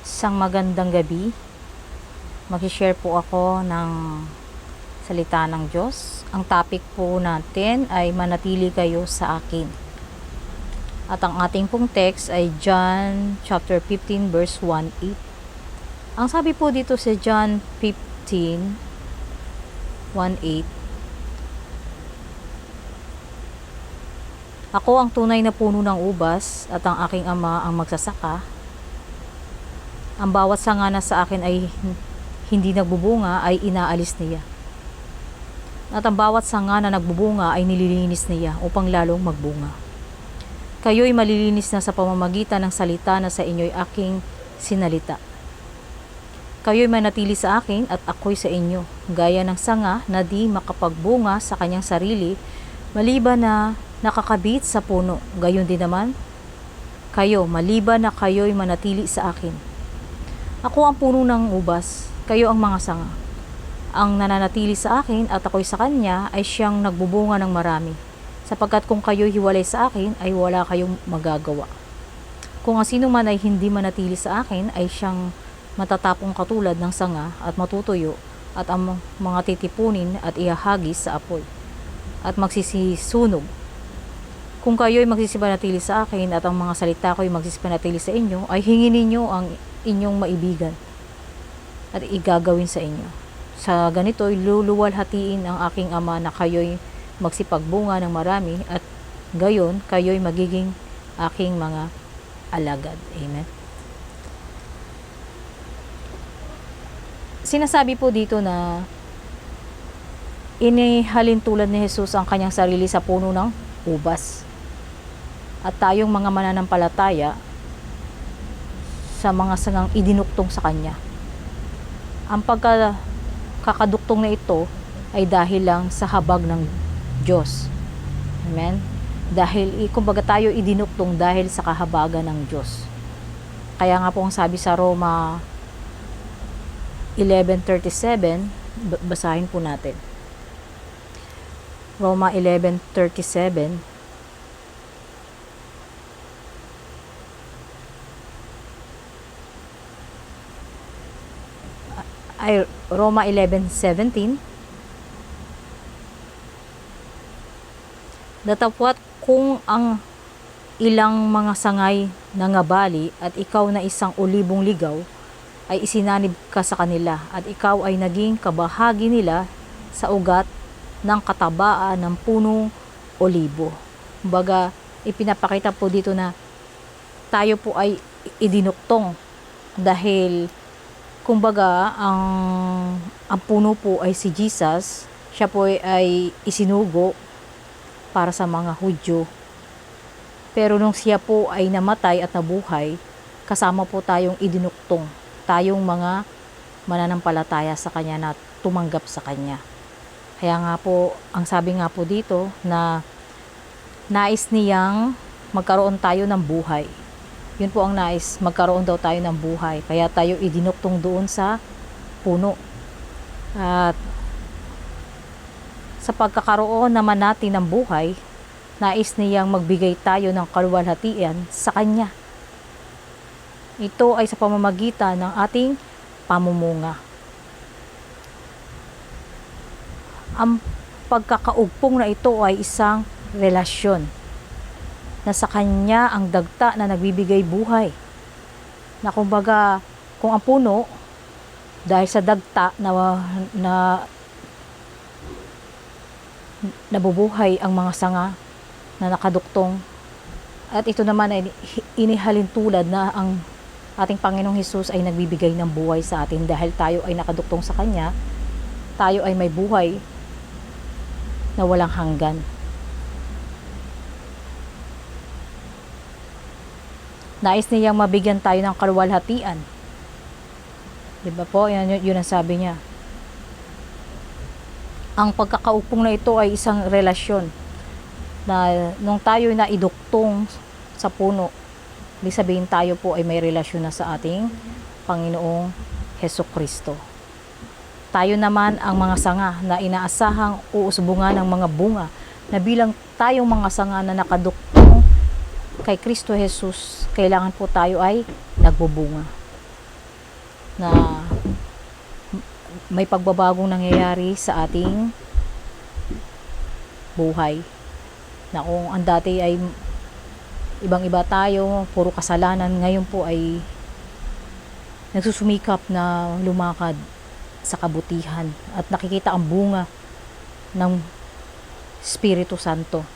Isang magandang gabi. Mag-share po ako ng salita ng Diyos. Ang topic po natin ay manatili kayo sa akin. At ang ating pong text ay John chapter 15 verse 1-8. Ang sabi po dito sa John 15, 1-8, ako ang tunay na puno ng ubas at ang aking ama ang magsasaka. Ang bawat sanga na sa akin ay hindi nagbubunga ay inaalis niya. At ang bawat sanga na nagbubunga ay nililinis niya upang lalong magbunga. Kayo'y malilinis na sa pamamagitan ng salita na sa inyo'y aking sinalita. Kayo'y manatili sa akin at ako'y sa inyo, gaya ng sanga na di makapagbunga sa kanyang sarili, maliban na nakakabit sa puno. Gayon din naman, kayo, maliban na kayo'y manatili sa akin. Ako ang puno ng ubas, kayo ang mga sanga. Ang nananatili sa akin at ako'y sa kanya ay siyang nagbubunga ng marami, sapagkat kung kayo'y hiwalay sa akin ay wala kayong magagawa. Kung ang sino man ay hindi manatili sa akin ay siyang matatapong katulad ng sanga at matutuyo at ang mga titipunin at ihahagis sa apoy at magsisisunog. Kung kayo'y magsisipanatili sa akin at ang mga salita ko'y magsisipanatili sa inyo, ay hingin ninyo ang inyong maibigan at igagawin sa inyo. Sa ganito'y luluwalhatiin ang aking ama na kayo'y magsipagbunga ng marami at gayon kayo'y magiging aking mga alagad. Amen. Sinasabi po dito na inihalin tulad ni Jesus ang kanyang sarili sa puno ng ubas. At tayong mga mananampalataya sa mga sangang idinuktong sa kanya. Ang pagkakaduktong na ito ay dahil lang sa habag ng Diyos. Amen? Dahil, kumbaga tayo idinuktong dahil sa kahabagan ng Diyos. Kaya nga po ang sabi sa Roma 11:37, basahin po natin. Roma 11:37, ay Roma 11:17, datapwat kung ang ilang mga sangay nangabali at ikaw na isang olibong ligaw ay isinanib ka sa kanila at ikaw ay naging kabahagi nila sa ugat ng katabaan ng punong olibo. Kumbaga, ipinapakita po dito na tayo po ay idinuktong dahil kumbaga ang puno po ay si Jesus. Siya po ay isinugo para sa mga Hudyo. Pero nung siya po ay namatay at nabuhay, kasama po tayong idinuktong, tayong mga mananampalataya sa kanya na tumanggap sa kanya. Kaya nga po, ang sabi nga po dito na nais niyang magkaroon tayo ng buhay. Yun po ang nais, magkaroon daw tayo ng buhay. Kaya tayo idinuktong doon sa puno. At sa pagkakaroon naman natin ng buhay, nais niyang magbigay tayo ng kaluwalhatian sa kanya. Ito ay sa pamamagitan ng ating pamumunga. Ang pagkakaugpong na ito ay isang relasyon na sa kanya ang dagta na nagbibigay buhay. Na kumbaga, kung ang puno, dahil sa dagta na nabubuhay ang mga sanga na nakaduktong, at ito naman ay inihalin tulad na ang ating Panginoong Hesus ay nagbibigay ng buhay sa atin dahil tayo ay nakaduktong sa Kanya, tayo ay may buhay na walang hanggan. Nais niyang mabigyan tayo ng kaluwalhatian. Diba po? Yun ang sabi niya. Ang pagkakaupong na ito ay isang relasyon na nung tayo na iduktong sa puno, ibig sabihin tayo po ay may relasyon na sa ating Panginoong Hesukristo. Tayo naman ang mga sanga na inaasahang uusbungan ng mga bunga na bilang tayong mga sanga na nakaduktong kay Kristo Jesus, kailangan po tayo ay nagbubunga. na may pagbabagong nangyayari sa ating buhay. Na kung ang dati ay ibang-iba tayo, puro kasalanan, ngayon po ay nagsusumikap na lumakad sa kabutihan at nakikita ang bunga ng Espiritu Santo.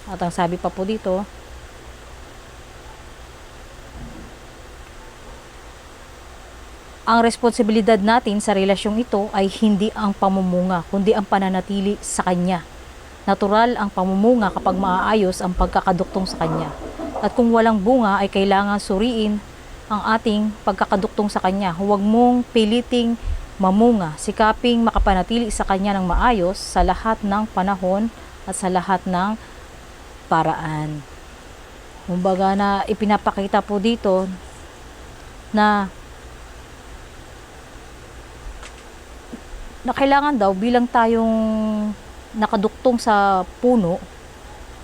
At ang sabi pa po dito, ang responsibilidad natin sa relasyong ito ay hindi ang pamumunga, kundi ang pananatili sa Kanya. Natural ang pamumunga kapag maaayos ang pagkakaduktong sa Kanya. At kung walang bunga ay kailangan suriin ang ating pagkakaduktong sa Kanya. Huwag mong piliting mamunga, sikaping makapanatili sa Kanya ng maayos sa lahat ng panahon at sa lahat ng paraan. Kumbaga na ipinapakita po dito na kailangan daw bilang tayong nakaduktong sa puno,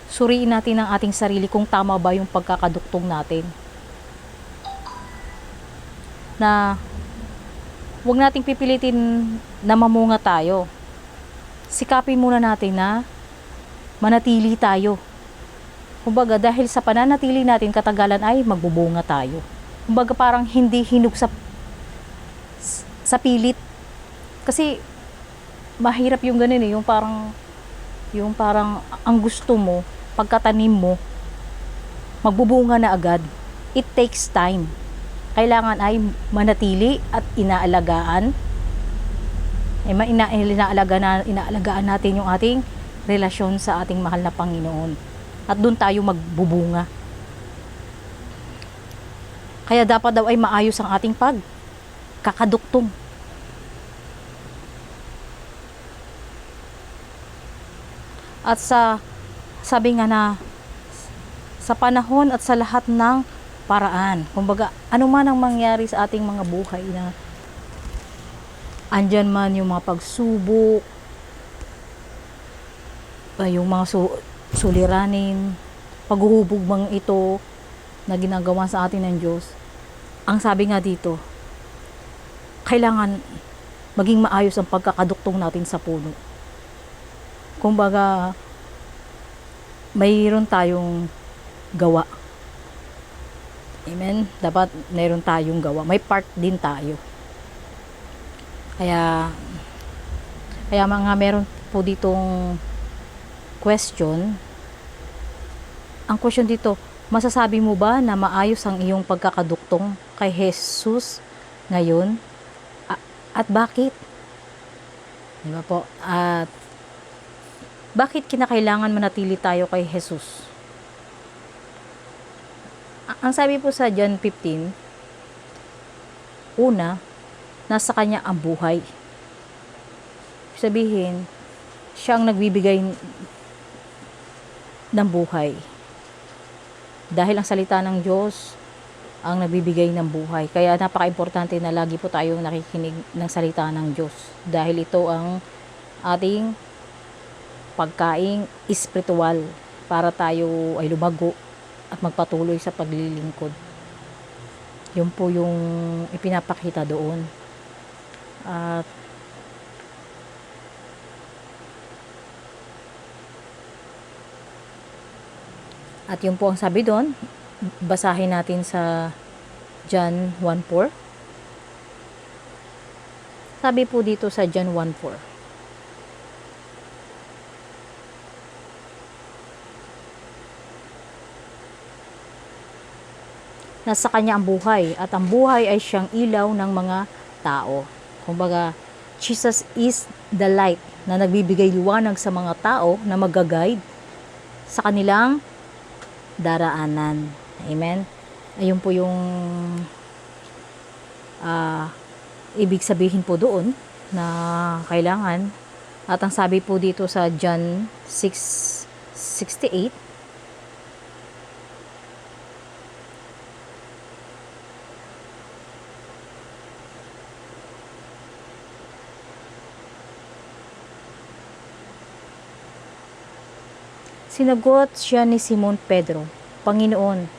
suriin natin ang ating sarili kung tama ba yung pagkakaduktong natin. Na huwag nating pipilitin na mamunga tayo. Sikapin muna natin na manatili tayo. Kumbaga dahil sa pananatili natin katagalan ay magbubunga tayo. Kumbaga parang hindi hinug sa pilit. Kasi mahirap yung ganun yung parang ang gusto mo, pagkatanim mo, magbubunga na agad. It takes time. Kailangan ay manatili at inaalagaan. Inaalagaan natin yung ating relasyon sa ating mahal na Panginoon. At doon tayo magbubunga. Kaya dapat daw ay maayos ang ating pagkakaduktong. At sabi nga na sa panahon at sa lahat ng paraan. Kumbaga, ano man ang mangyari sa ating mga buhay na andyan man yung mga pagsubok, yung mga suliranin, paghuhubog mang ito na ginagawa sa atin ng Diyos. Ang sabi nga dito, kailangan maging maayos ang pagkakaduktong natin sa puno. Kumbaga, mayroon tayong gawa. Amen? Dapat mayroon tayong gawa. May part din tayo. Kaya mga meron po ditong question. Ang question dito, masasabi mo ba na maayos ang iyong pagkakaduktong kay Jesus ngayon? At bakit? Diba po? At bakit kinakailangan manatili tayo kay Jesus? Ang sabi po sa John 15, una, nasa Kanya ang buhay. Sabihin, siya ang nagbibigay ng buhay. Dahil ang salita ng Diyos ang nagbibigay ng buhay. Kaya napaka-importante na lagi po tayong nakikinig ng salita ng Diyos. Dahil ito ang ating pagkaing espiritual para tayo ay lumago at magpatuloy sa paglilingkod. Yun po yung ipinapakita doon. At yun po ang sabi doon. Basahin natin sa John 1:4. Sabi po dito sa John 1:4. Nasa Kanya ang buhay, at ang buhay ay siyang ilaw ng mga tao. Kumbaga, Jesus is the light na nagbibigay liwanag sa mga tao na mag-guide sa kanilang daraanan. Amen? Ayun po yung ibig sabihin po doon na kailangan. At ang sabi po dito sa John 6:68, sinagot siya ni Simon Pedro, Panginoon,